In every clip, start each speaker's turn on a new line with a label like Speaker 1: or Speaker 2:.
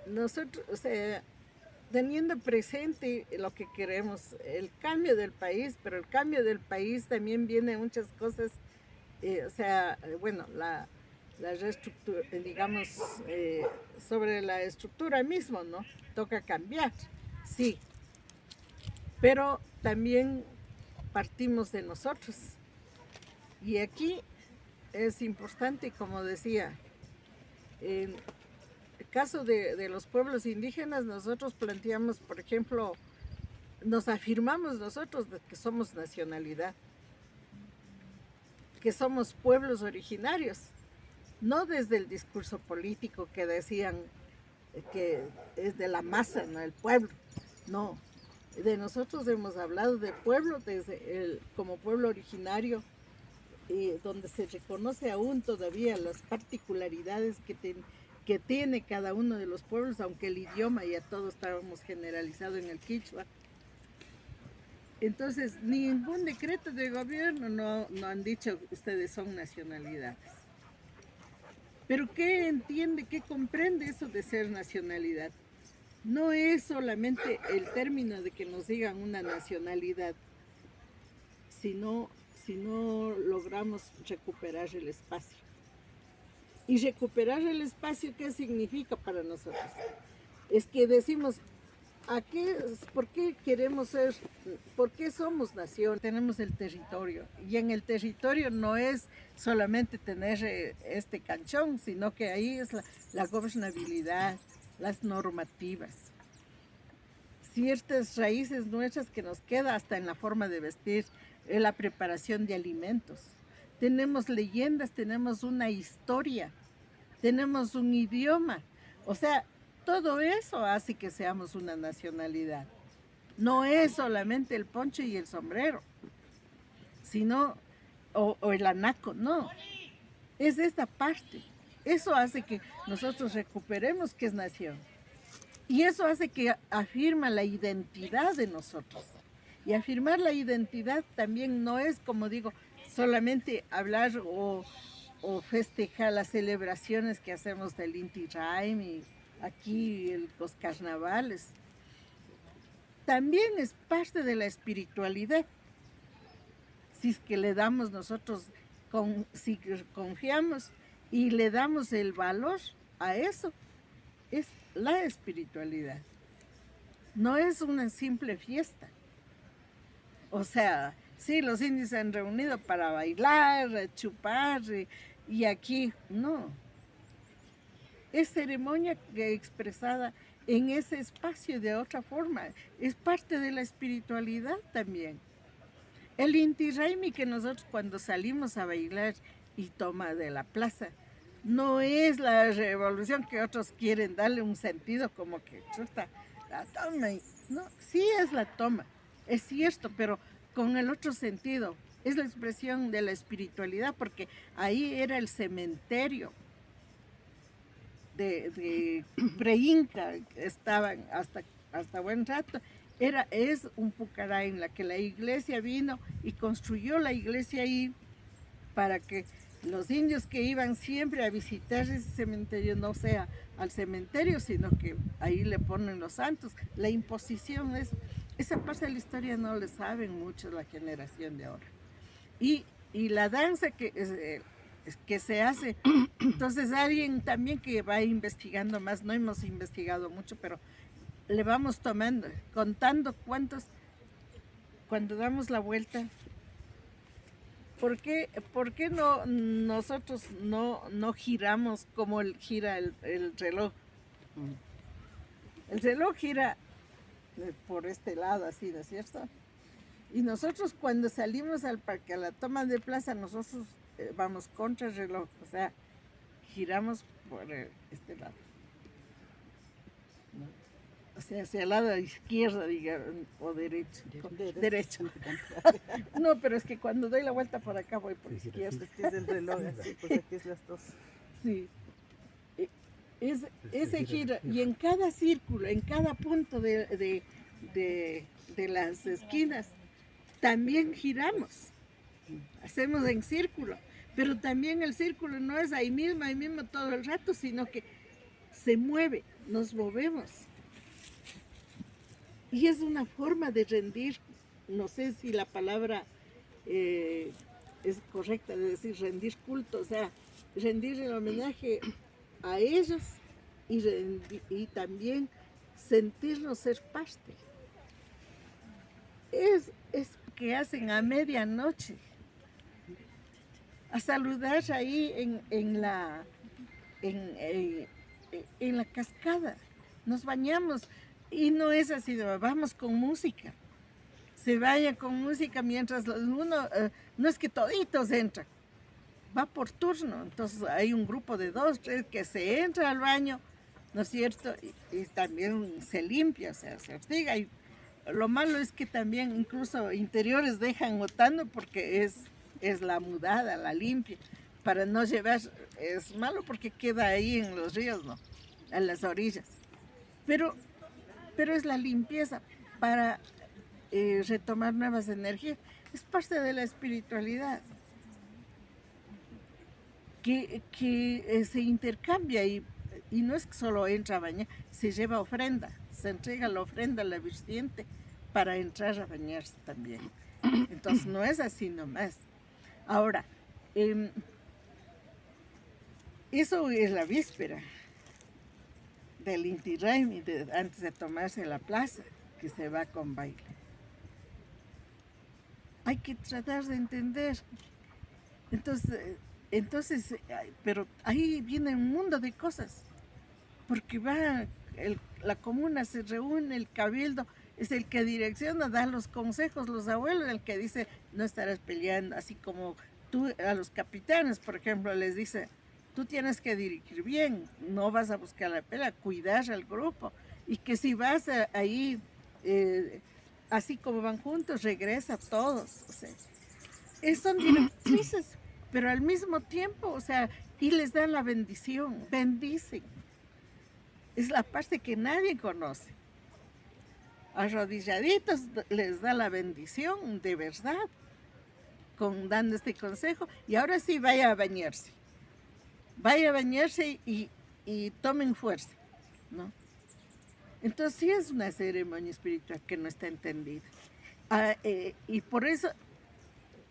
Speaker 1: nosotros, o sea, teniendo presente lo que queremos, el cambio del país, pero el cambio del país también viene muchas cosas, o sea, bueno, la reestructura, digamos, sobre la estructura mismo, ¿no? Toca cambiar, sí, pero también partimos de nosotros. Y aquí es importante, como decía, en el caso de los pueblos indígenas, nosotros planteamos, por ejemplo, nos afirmamos nosotros de que somos nacionalidad, que somos pueblos originarios, no desde el discurso político que decían que es de la masa, no el pueblo, no. De nosotros hemos hablado de pueblo como pueblo originario, donde se reconoce aún todavía las particularidades que tiene cada uno de los pueblos, aunque el idioma ya todos estábamos generalizado en el quichua. Entonces, ningún decreto de gobierno no han dicho que ustedes son nacionalidades. Pero ¿qué entiende, qué comprende eso de ser nacionalidad? No es solamente el término de que nos digan una nacionalidad, sino si no logramos recuperar el espacio. Y recuperar el espacio, ¿qué significa para nosotros? Es que decimos, ¿por qué queremos ser, por qué somos nación? Tenemos el territorio, y en el territorio no es solamente tener este canchón, sino que ahí es la gobernabilidad, las normativas, ciertas raíces nuestras que nos queda hasta en la forma de vestir, en la preparación de alimentos. Tenemos leyendas, tenemos una historia, tenemos un idioma. O sea, todo eso hace que seamos una nacionalidad. No es solamente el poncho y el sombrero, sino, o el anaco, no. Es esta parte. Eso hace que nosotros recuperemos que es nación. Y eso hace que afirma la identidad de nosotros. Y afirmar la identidad también no es, como digo, solamente hablar o festejar las celebraciones que hacemos del Inti Raymi, aquí los carnavales. También es parte de la espiritualidad. Si es que le damos nosotros, si confiamos y le damos el valor a eso, es la espiritualidad. No es una simple fiesta. O sea, sí, los indios se han reunido para bailar, chupar, y aquí no. Es ceremonia expresada en ese espacio de otra forma. Es parte de la espiritualidad también. El Inti Raymi que nosotros cuando salimos a bailar y toma de la plaza, no es la revolución que otros quieren darle un sentido como que chuta, la toma. No, sí es la toma, es cierto, pero con el otro sentido. Es la expresión de la espiritualidad porque ahí era el cementerio de pre-inca, estaban hasta buen rato. Es un pucará en la que la iglesia vino y construyó la iglesia ahí para que los indios que iban siempre a visitar ese cementerio no sea al cementerio, sino que ahí le ponen los santos. La imposición esa parte de la historia no le saben mucho la generación de ahora. Y la danza que se hace, entonces alguien también que va investigando más, no hemos investigado mucho, pero le vamos tomando, contando cuando damos la vuelta. ¿Por qué nosotros no giramos como gira el reloj? El reloj gira por este lado, así, ¿no es cierto? Y nosotros cuando salimos al parque, a la toma de plaza, nosotros vamos contra el reloj, o sea, giramos por este lado, ¿no? O sea, hacia el lado izquierdo, digamos, o derecho. Derecho. No, pero es que cuando doy la vuelta por acá voy por izquierda.
Speaker 2: Es que es el reloj, así, pues aquí es las dos.
Speaker 1: Sí. Ese giro, y en cada círculo, en cada punto de las esquinas, también giramos. Hacemos en círculo, pero también el círculo no es ahí mismo todo el rato, sino que se mueve, nos movemos. Y es una forma de rendir, no sé si la palabra es correcta de decir rendir culto, o sea, rendir el homenaje a ellos y también sentirnos ser parte. Es que hacen a medianoche, a saludar ahí en la cascada, nos bañamos y no es así, vamos con música, se vaya con música mientras uno, no es que toditos entran, va por turno, entonces hay un grupo de 2, 3 que se entra al baño, ¿no es cierto? Y también se limpia, o sea, se hostiga. Y lo malo es que también incluso interiores dejan botando porque es la mudada, la limpia, para no llevar, es malo porque queda ahí en los ríos, ¿no? A las orillas. Pero es la limpieza para retomar nuevas energías. Es parte de la espiritualidad que se intercambia y no es que solo entra a bañar, se lleva ofrenda, se entrega la ofrenda a la vertiente para entrar a bañarse también. Entonces no es así nomás. Ahora, eso es la víspera del Inti Raymi, antes de tomarse la plaza, que se va con baile. Hay que tratar de entender. Entonces, pero ahí viene un mundo de cosas, porque la comuna se reúne, el cabildo es el que direcciona, da los consejos, los abuelos, el que dice no estarás peleando, así como tú a los capitanes, por ejemplo, les dice, tú tienes que dirigir bien, no vas a buscar la pelea, cuidar al grupo, y que si vas ahí, así como van juntos, regresa todos, o sea, son directrices, pero al mismo tiempo, o sea, y les dan la bendición, bendicen. Es la parte que nadie conoce. Arrodilladitos les da la bendición, de verdad, dando este consejo. Y ahora sí, vaya a bañarse. Vaya a bañarse y tomen fuerza, ¿no? Entonces sí es una ceremonia espiritual que no está entendida. Y por eso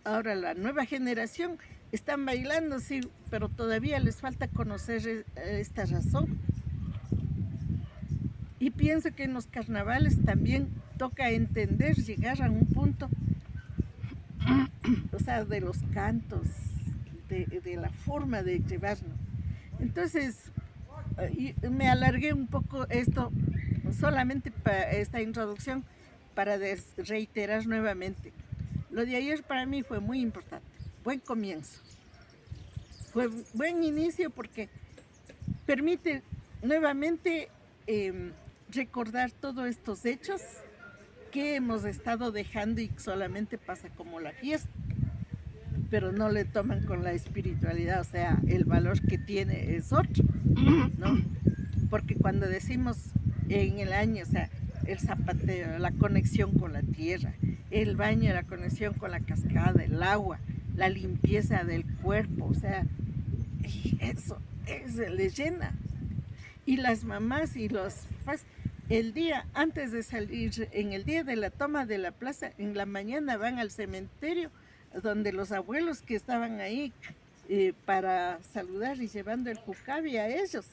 Speaker 1: ahora la nueva generación están bailando, sí, pero todavía les falta conocer esta razón. Y pienso que en los carnavales también toca entender, llegar a un punto, o sea, de los cantos, de la forma de llevarnos. Entonces, me alargué un poco esto, solamente para esta introducción, para reiterar nuevamente. Lo de ayer para mí fue muy importante, buen comienzo. Fue buen inicio porque permite nuevamente recordar todos estos hechos que hemos estado dejando y solamente pasa como la fiesta, pero no le toman con la espiritualidad, o sea, el valor que tiene es otro, ¿no? Porque cuando decimos en el año, o sea, el zapateo, la conexión con la tierra, el baño, la conexión con la cascada, el agua, la limpieza del cuerpo, o sea, eso les llena. Y las mamás y los papás, el día antes de salir, en el día de la toma de la plaza, en la mañana van al cementerio, donde los abuelos que estaban ahí para saludar y llevando el cucabi a ellos,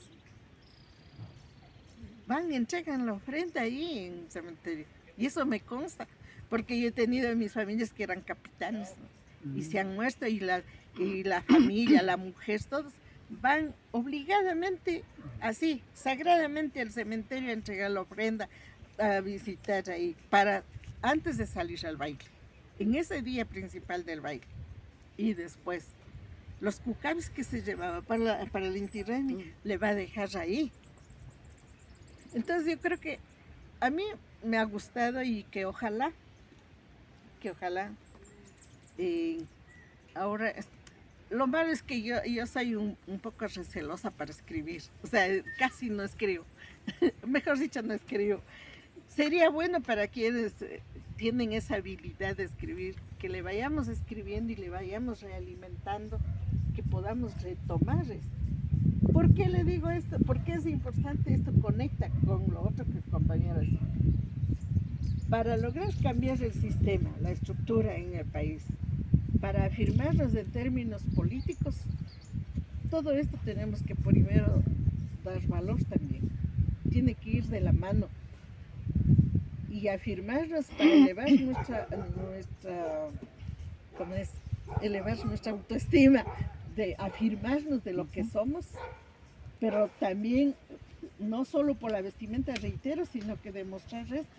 Speaker 1: van y entregan la ofrenda ahí en el cementerio. Y eso me consta, porque yo he tenido en mis familias que eran capitanes, ¿no? Y se han muerto y la familia, la mujer, todos van obligadamente, así, sagradamente al cementerio a entregar la ofrenda, a visitar ahí, antes de salir al baile, en ese día principal del baile. Y después, los cucabis que se llevaba para el Inti Raymi, le va a dejar ahí. Entonces yo creo que a mí me ha gustado y que ojalá, ahora... Lo malo es que yo soy un poco recelosa para escribir, o sea, casi no escribo, mejor dicho, no escribo. Sería bueno para quienes tienen esa habilidad de escribir, que le vayamos escribiendo y le vayamos realimentando, que podamos retomar esto. ¿Por qué le digo esto? Porque es importante, esto conecta con lo otro que el compañero dice. Para lograr cambiar el sistema, la estructura en el país, para afirmarnos en términos políticos, todo esto tenemos que primero dar valor también. Tiene que ir de la mano y afirmarnos para elevar ¿cómo es? Elevar nuestra autoestima, de afirmarnos de lo que somos, pero también no solo por la vestimenta, reitero, sino que demostrar esto.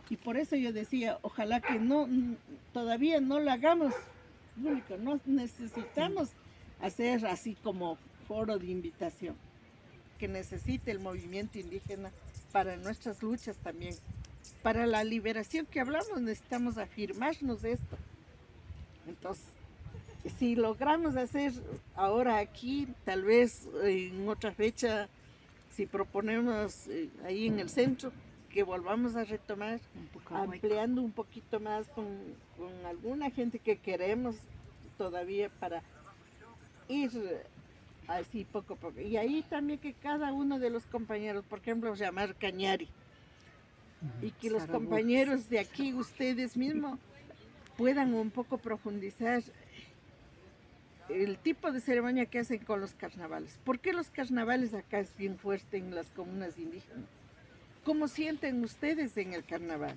Speaker 1: Y por eso yo decía, ojalá que todavía no lo hagamos público, no necesitamos hacer así como foro de invitación, que necesite el movimiento indígena para nuestras luchas también. Para la liberación que hablamos necesitamos afirmarnos de esto. Entonces, si logramos hacer ahora aquí, tal vez en otra fecha, si proponemos ahí en el centro, que volvamos a retomar, ampliando un poquito más con alguna gente que queremos todavía para ir así poco a poco. Y ahí también que cada uno de los compañeros, por ejemplo, llamar Cañari, y que los compañeros de aquí, ustedes mismos, puedan un poco profundizar el tipo de ceremonia que hacen con los carnavales. ¿Por qué los carnavales acá es bien fuerte en las comunas indígenas? ¿Cómo sienten ustedes en el carnaval?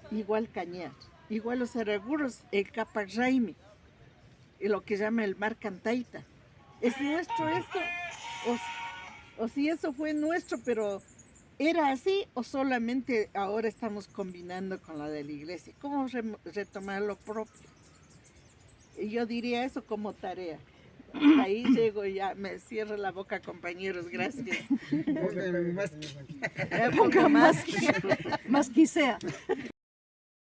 Speaker 1: Igual Cañar, igual los araguros, el Caparraimi, y lo que llama el Mar Cantaita. ¿Es nuestro esto? O si eso fue nuestro, pero ¿era así o solamente ahora estamos combinando con la de la iglesia? ¿Cómo retomar lo propio? Y yo diría eso como tarea. Ahí llego y ya me cierro la boca, compañeros, gracias.
Speaker 3: Ponga más,
Speaker 2: Más quisea.